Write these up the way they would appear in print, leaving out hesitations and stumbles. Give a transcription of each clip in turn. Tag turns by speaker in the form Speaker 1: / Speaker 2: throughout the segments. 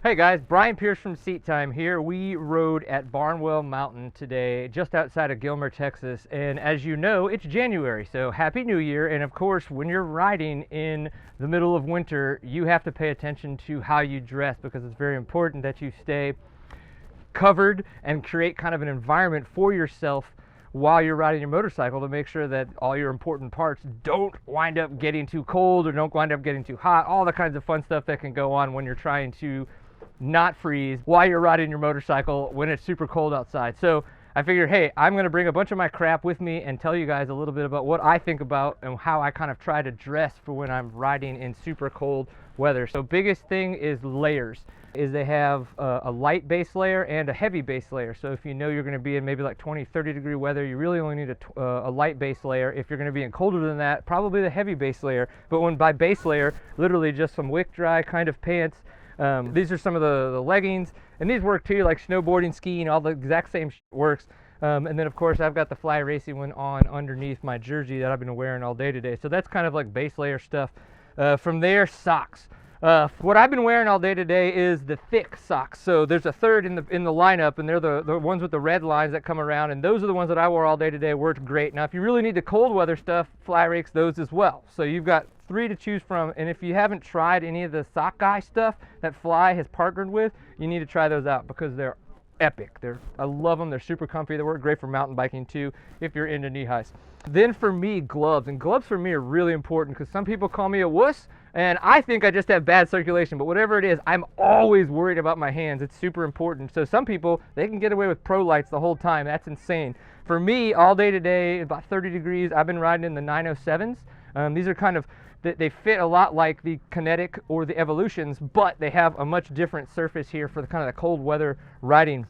Speaker 1: Hey guys, Brian Pierce from Seat Time here. We rode at Barnwell Mountain today, just outside of Gilmer, Texas. And as you know, it's January, so Happy New Year. And of course, when you're riding in the middle of winter, you have to pay attention to how you dress because it's very important that you stay covered and create kind of an environment for yourself while you're riding your motorcycle to make sure that all your important parts don't wind up getting too cold or don't wind up getting too hot, all the kinds of fun stuff that can go on when you're trying to not freeze while you're riding your motorcycle when it's super cold outside. So I figured, hey, I'm going to bring a bunch of my crap with me and tell you guys a little bit about what I think about and how I kind of try to dress for when I'm riding in super cold weather. So biggest thing is layers. Is they have a light base layer and a heavy base layer. So if you know you're going to be in maybe like 20-30 degree weather, you really only need a light base layer. If you're going to be in colder than that, probably the heavy base layer. But when by base layer, literally just some wick dry kind of pants. These are some of the leggings, and these work too, like snowboarding, skiing, all the exact same works. And then of course I've got the Fly Racing one on underneath my jersey that I've been wearing all day today. So that's kind of like base layer stuff. From there, socks. What I've been wearing all day today is the thick socks. So there's a third in the lineup, and they're the ones with the red lines that come around, and those are the ones that I wore all day today. Worked great. Now if you really need the cold weather stuff, Fly rakes those as well. So you've got 3 to choose from, and if you haven't tried any of the sock guy stuff that Fly has partnered with, you need to try those out because they're epic. I love them. They're super comfy. They work great for mountain biking too if you're into knee highs. Then for me, gloves. And gloves for me are really important because some people call me a wuss, and I think I just have bad circulation, but whatever it is, I'm always worried about my hands. It's super important. So some people, they can get away with pro lights the whole time. That's insane. For me, all day today, about 30 degrees, I've been riding in the 907s. These are kind of, they fit a lot like the Kinetic or the Evolutions, but they have a much different surface here for the kind of the cold weather riding.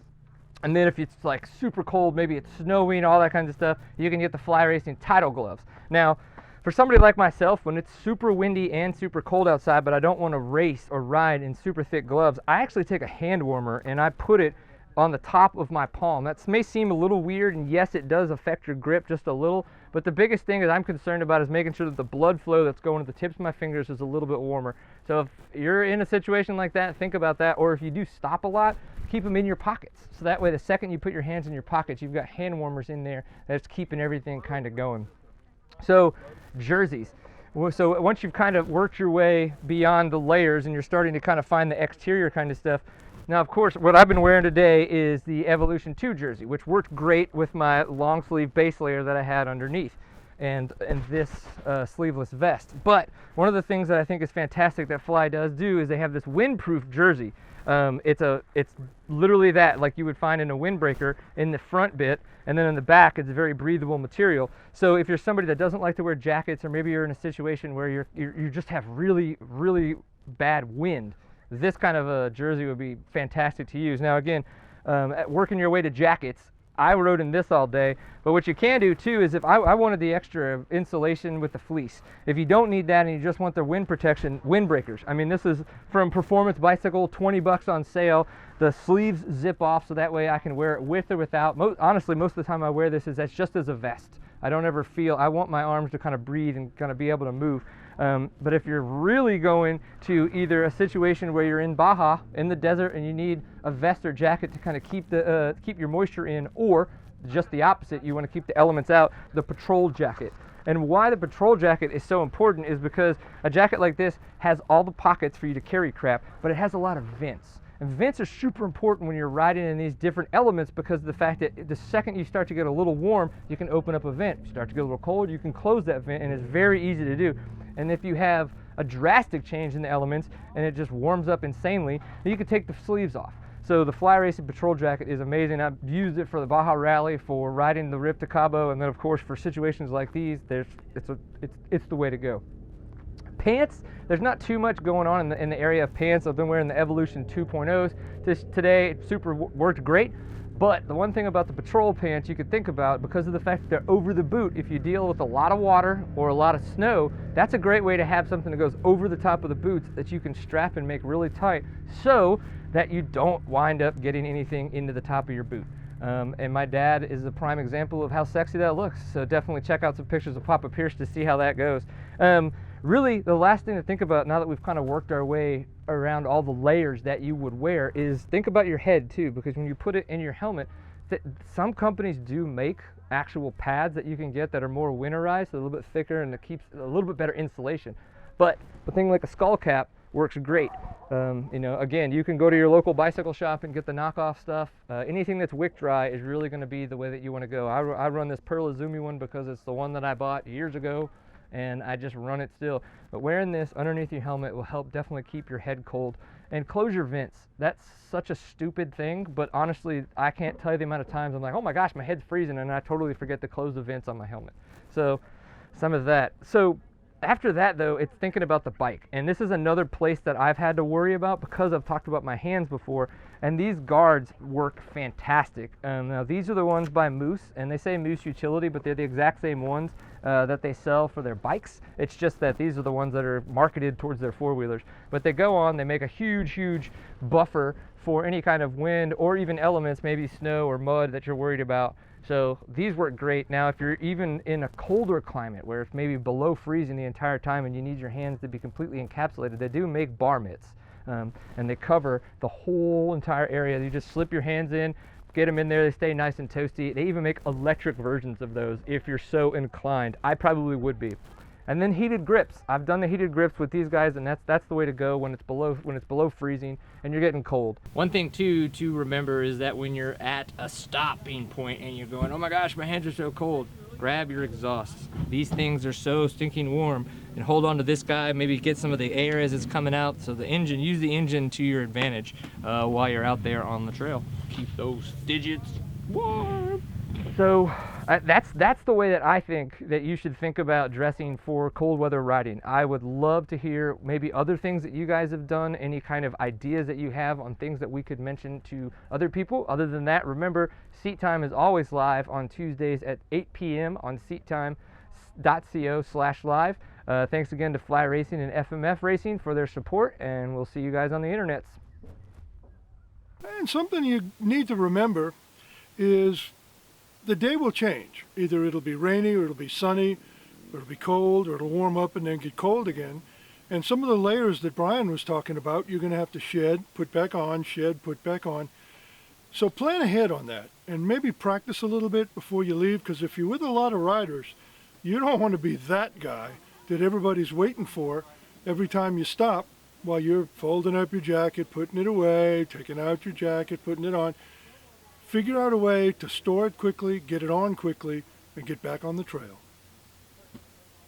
Speaker 1: And then if it's like super cold, maybe it's snowing, all that kind of stuff, you can get the Fly Racing Tidal gloves. Now, for somebody like myself, when it's super windy and super cold outside, but I don't want to race or ride in super thick gloves, I actually take a hand warmer and I put it on the top of my palm. That may seem a little weird, and yes, it does affect your grip just a little, but the biggest thing that I'm concerned about is making sure that the blood flow that's going to the tips of my fingers is a little bit warmer. So if you're in a situation like that, think about that, or if you do stop a lot, keep them in your pockets. So that way the second you put your hands in your pockets, you've got hand warmers in there that's keeping everything kind of going. So jerseys. So once you've kind of worked your way beyond the layers and you're starting to kind of find the exterior kind of stuff, now of course what I've been wearing today is the Evolution 2 jersey, which worked great with my long sleeve base layer that I had underneath and this sleeveless vest. But one of the things that I think is fantastic that Fly does do is they have this windproof jersey. It's literally that, like you would find in a windbreaker in the front bit, and then in the back it's a very breathable material. So if you're somebody that doesn't like to wear jackets, or maybe you're in a situation where you just have really bad wind, this kind of a jersey would be fantastic to use. Now again, working your way to jackets, I rode in this all day, but what you can do too is if I wanted the extra insulation with the fleece. If you don't need that and you just want the wind protection, windbreakers. I mean, this is from Performance Bicycle, 20 bucks on sale. The sleeves zip off so that way I can wear it with or without. Honestly, most of the time I wear this that's just as a vest. I don't ever feel, I want my arms to kind of breathe and kind of be able to move. But if you're really going to either a situation where you're in Baja, in the desert, and you need a vest or jacket to kind of keep your moisture in, or just the opposite, you want to keep the elements out, the patrol jacket. And why the patrol jacket is so important is because a jacket like this has all the pockets for you to carry crap, but it has a lot of vents. And vents are super important when you're riding in these different elements because of the fact that the second you start to get a little warm, you can open up a vent. If you start to get a little cold, you can close that vent, and it's very easy to do. And if you have a drastic change in the elements and it just warms up insanely, then you can take the sleeves off. So the Fly Racing Patrol Jacket is amazing. I've used it for the Baja Rally, for riding the Rip to Cabo, and then of course for situations like these, it's the way to go. Pants, there's not too much going on in the area of pants. I've been wearing the Evolution 2.0s today. It super worked great. But the one thing about the patrol pants you could think about, because of the fact that they're over the boot, if you deal with a lot of water or a lot of snow, that's a great way to have something that goes over the top of the boots that you can strap and make really tight so that you don't wind up getting anything into the top of your boot. And my dad is a prime example of how sexy that looks. So definitely check out some pictures of Papa Pierce to see how that goes. really the last thing to think about now that we've kind of worked our way around all the layers that you would wear is think about your head too, because when you put it in your helmet, some companies do make actual pads that you can get that are more winterized, a little bit thicker, and it keeps a little bit better insulation. But a thing like a skull cap works great. You know, again, you can go to your local bicycle shop and get the knockoff stuff. Anything that's wick dry is really going to be the way that you want to go. I run this Pearl Izumi one because it's the one that I bought years ago, and I just run it still. But wearing this underneath your helmet will help definitely keep your head cold. And close your vents. That's such a stupid thing, but honestly, I can't tell you the amount of times I'm like, oh my gosh, my head's freezing, and I totally forget to close the vents on my helmet. So some of that. So after that though, it's thinking about the bike. And this is another place that I've had to worry about because I've talked about my hands before. And these guards work fantastic. Now these are the ones by Moose, and they say Moose Utility, but they're the exact same ones that they sell for their bikes. It's just that these are the ones that are marketed towards their four-wheelers. But they go on, they make a huge buffer for any kind of wind or even elements, maybe snow or mud that you're worried about. So these work great. Now if you're even in a colder climate where it's maybe below freezing the entire time and you need your hands to be completely encapsulated, they do make bar mitts. And they cover the whole entire area. You just slip your hands in, get them in there, they stay nice and toasty. They even make electric versions of those if you're so inclined. I probably would be. And then heated grips. I've done the heated grips with these guys, and that's the way to go when it's below freezing and you're getting cold. One thing too to remember is that when you're at a stopping point and you're going, oh my gosh, my hands are so cold, grab your exhausts. These things are so stinking warm, and hold on to this guy, maybe get some of the air as it's coming out, so use the engine to your advantage while you're out there on the trail. Keep those digits warm. So that's the way that I think that you should think about dressing for cold weather riding. I would love to hear maybe other things that you guys have done, any kind of ideas that you have on things that we could mention to other people. Other than that, remember, Seat Time is always live on Tuesdays at 8 p.m. on seattime.co/live. Thanks again to Fly Racing and FMF Racing for their support, and we'll see you guys on the internets.
Speaker 2: And something you need to remember is the day will change. Either it'll be rainy, or it'll be sunny, or it'll be cold, or it'll warm up and then get cold again. And some of the layers that Brian was talking about, you're going to have to shed, put back on, shed, put back on. So plan ahead on that, and maybe practice a little bit before you leave, because if you're with a lot of riders, you don't want to be that guy that everybody's waiting for every time you stop while you're folding up your jacket, putting it away, taking out your jacket, putting it on. Figure out a way to store it quickly, get it on quickly, and get back on the trail.